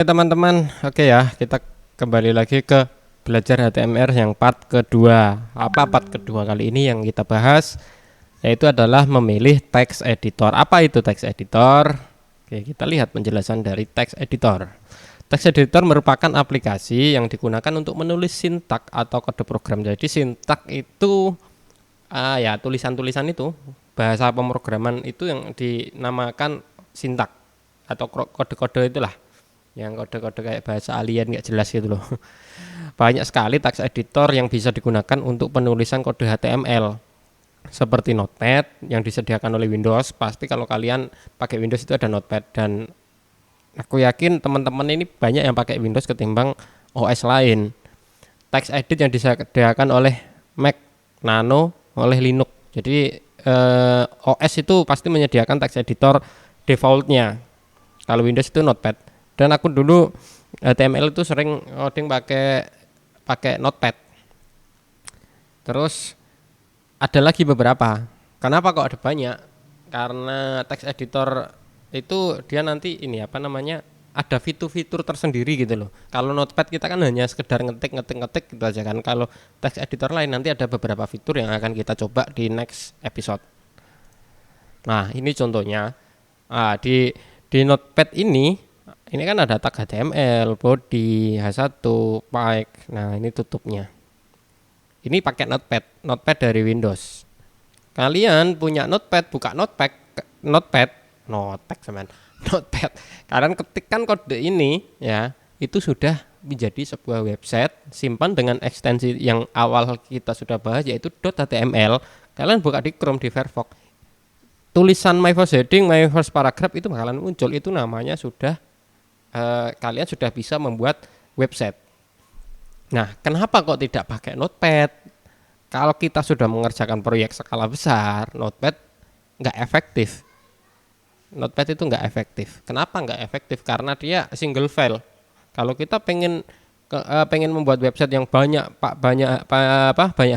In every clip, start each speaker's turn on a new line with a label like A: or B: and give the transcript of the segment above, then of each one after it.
A: Oke teman-teman, oke ya, kita kembali lagi ke belajar HTML yang part kedua. Apa part kedua kali ini yang kita bahas? Yaitu adalah memilih text editor. Apa itu text editor? Oke, kita lihat penjelasan dari text editor. Text editor merupakan aplikasi yang digunakan untuk menulis sintak atau kode program. Jadi sintak itu ya tulisan-tulisan itu, bahasa pemrograman itu yang dinamakan sintak atau kode-kode itulah, yang kode-kode kayak bahasa alien nggak jelas gitu loh. Banyak sekali text editor yang bisa digunakan untuk penulisan kode HTML seperti Notepad yang disediakan oleh Windows. Pasti kalau kalian pakai Windows itu ada Notepad, dan aku yakin teman-teman ini banyak yang pakai Windows ketimbang OS lain. Text edit yang disediakan oleh Mac, Nano oleh Linux. Jadi OS itu pasti menyediakan text editor defaultnya. Kalau Windows itu Notepad. Dan aku dulu HTML itu sering coding pakai Notepad. Terus ada lagi beberapa. Kenapa kok ada banyak? Karena text editor itu dia nanti ini apa namanya, ada fitur-fitur tersendiri gitu loh. Kalau Notepad kita kan hanya sekedar ngetik gitu aja kan. Kalau text editor lain nanti ada beberapa fitur yang akan kita coba di next episode. Nah, ini contohnya. Di Notepad ini kan ada tag HTML, body, H1, pike. Nah, ini tutupnya. Ini pakai Notepad dari Windows. Kalian punya Notepad, buka Notepad semen. Notepad. Kalian ketikkan kode ini ya, itu sudah menjadi sebuah website, simpan dengan ekstensi yang awal kita sudah bahas yaitu .html. Kalian buka di Chrome, di Firefox. Tulisan my first heading, my first paragraph itu bakalan muncul. Itu namanya sudah kalian sudah bisa membuat website. Nah, kenapa kok tidak pakai Notepad? Kalau kita sudah mengerjakan proyek skala besar, Notepad nggak efektif. Notepad itu nggak efektif. Kenapa nggak efektif? Karena dia single file. Kalau kita pengen membuat website yang banyak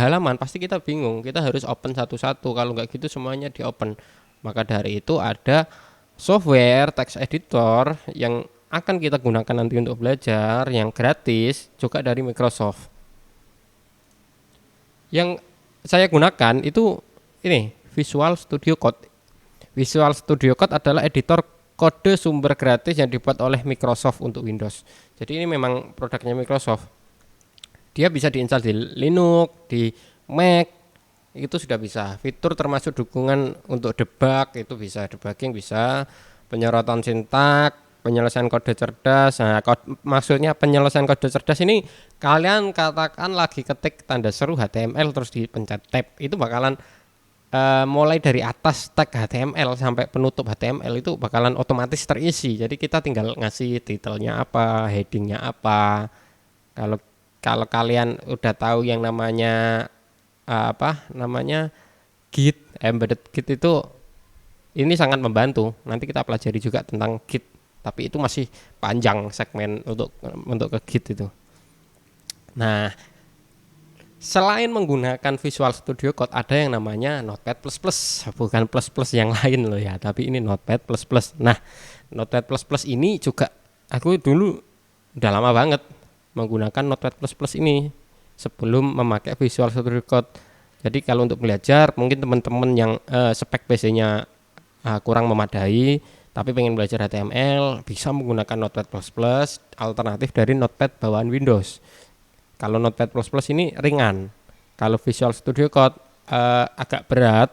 A: halaman, pasti kita bingung. Kita harus open satu-satu. Kalau nggak gitu semuanya di open. Maka dari itu ada software text editor yang akan kita gunakan nanti untuk belajar, yang gratis juga dari Microsoft. Yang saya gunakan itu ini Visual Studio Code. Visual Studio Code adalah editor kode sumber gratis yang dibuat oleh Microsoft untuk Windows. Jadi ini memang produknya Microsoft. Dia bisa diinstal di Linux, di Mac, itu sudah bisa. Fitur termasuk dukungan untuk debug, itu bisa, debugging bisa, penyorotan sintak, penyelesaian kode cerdas. Nah, maksudnya penyelesaian kode cerdas ini, kalian katakan lagi ketik tanda seru HTML terus dipencet tab, itu bakalan mulai dari atas tag HTML sampai penutup HTML itu bakalan otomatis terisi. Jadi kita tinggal ngasih titelnya apa, headingnya apa. Kalau kalian udah tahu yang namanya Git, embedded Git itu, ini sangat membantu. Nanti kita pelajari juga tentang Git, tapi itu masih panjang segmen untuk ke Git itu. Nah, selain menggunakan Visual Studio Code, ada yang namanya Notepad++, bukan plus yang lain loh ya, tapi ini Notepad++. Nah, Notepad++ ini juga aku dulu udah lama banget menggunakan Notepad++ ini sebelum memakai Visual Studio Code. Jadi kalau untuk belajar, mungkin teman-teman yang spek PC-nya kurang memadai tapi pengen belajar HTML, bisa menggunakan Notepad++, alternatif dari Notepad bawaan Windows. Kalau Notepad++ ini ringan. Kalau Visual Studio Code agak berat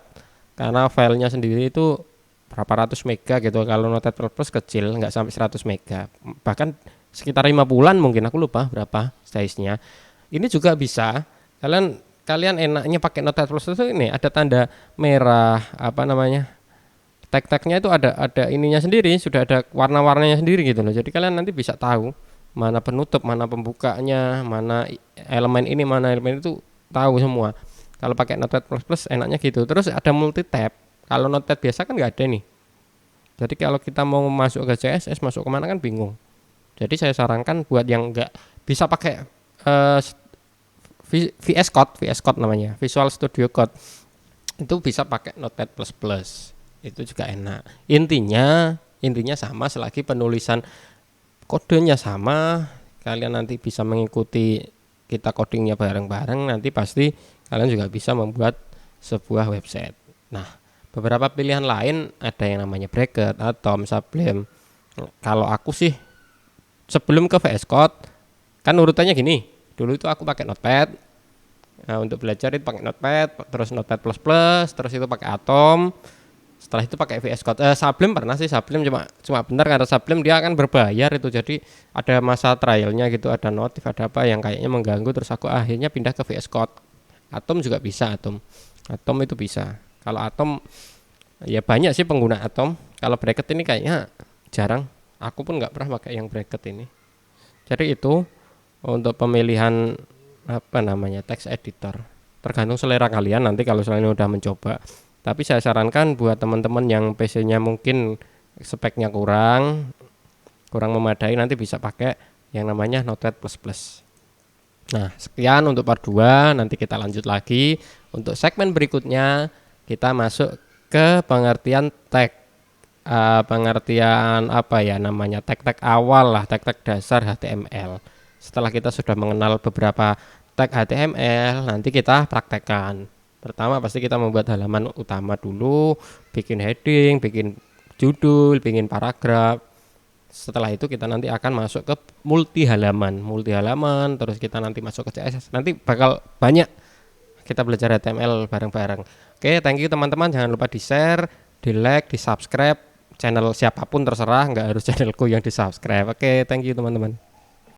A: karena filenya sendiri itu berapa ratus mega gitu. Kalau Notepad++ kecil, nggak sampai 100 mega. Bahkan sekitar 5 bulan mungkin, aku lupa berapa size-nya. Ini juga bisa. Kalian enaknya pakai Notepad++ itu ini ada tanda merah, apa namanya? Tag-tagnya itu ada ininya sendiri, sudah ada warna-warnanya sendiri gitu loh. Jadi kalian nanti bisa tahu mana penutup, mana pembukanya, mana elemen ini, mana elemen itu, tahu semua. Kalau pakai Notepad++ enaknya gitu. Terus ada multi tab. Kalau Notepad biasa kan nggak ada nih. Jadi kalau kita mau masuk ke CSS, masuk kemana kan bingung. Jadi saya sarankan buat yang nggak bisa pakai VS Code namanya, Visual Studio Code, itu bisa pakai Notepad++. Itu juga enak. Intinya sama selagi penulisan kodenya sama, kalian nanti bisa mengikuti kita codingnya bareng-bareng, nanti pasti kalian juga bisa membuat sebuah website. Nah, beberapa pilihan lain ada yang namanya bracket, atom, sublime. Kalau aku sih sebelum ke VS Code kan urutannya gini. Dulu itu aku pakai Notepad. Nah, untuk belajar itu pakai Notepad, terus Notepad++, terus itu pakai Atom. Setelah itu pakai VS Code. Sublime pernah sih, Sublime cuma benar karena Sublime dia akan berbayar itu. Jadi ada masa trialnya gitu, ada notif, ada apa yang kayaknya mengganggu, terus aku akhirnya pindah ke VS Code. Atom juga bisa, Atom itu bisa. Kalau Atom ya banyak sih pengguna Atom. Kalau bracket ini kayaknya jarang. Aku pun nggak pernah pakai yang bracket ini. Jadi itu untuk pemilihan apa namanya text editor. Tergantung selera kalian nanti kalau kalian udah mencoba. Tapi saya sarankan buat teman-teman yang PC-nya mungkin speknya kurang memadai, nanti bisa pakai yang namanya Notepad++. Nah, sekian untuk part 2, nanti kita lanjut lagi. Untuk segmen berikutnya kita masuk ke pengertian tag. Pengertian apa ya namanya, tag-tag awal lah, tag-tag dasar HTML. Setelah kita sudah mengenal beberapa tag HTML, nanti kita praktekkan. Pertama pasti kita membuat halaman utama dulu, bikin heading, bikin judul, bikin paragraf. Setelah itu kita nanti akan masuk ke multi halaman, terus kita nanti masuk ke CSS. Nanti bakal banyak kita belajar HTML bareng-bareng. Oke, thank you teman-teman. Jangan lupa di-share, di-like, di-subscribe. Channel siapapun terserah, nggak harus channelku yang di-subscribe. Oke, thank you teman-teman.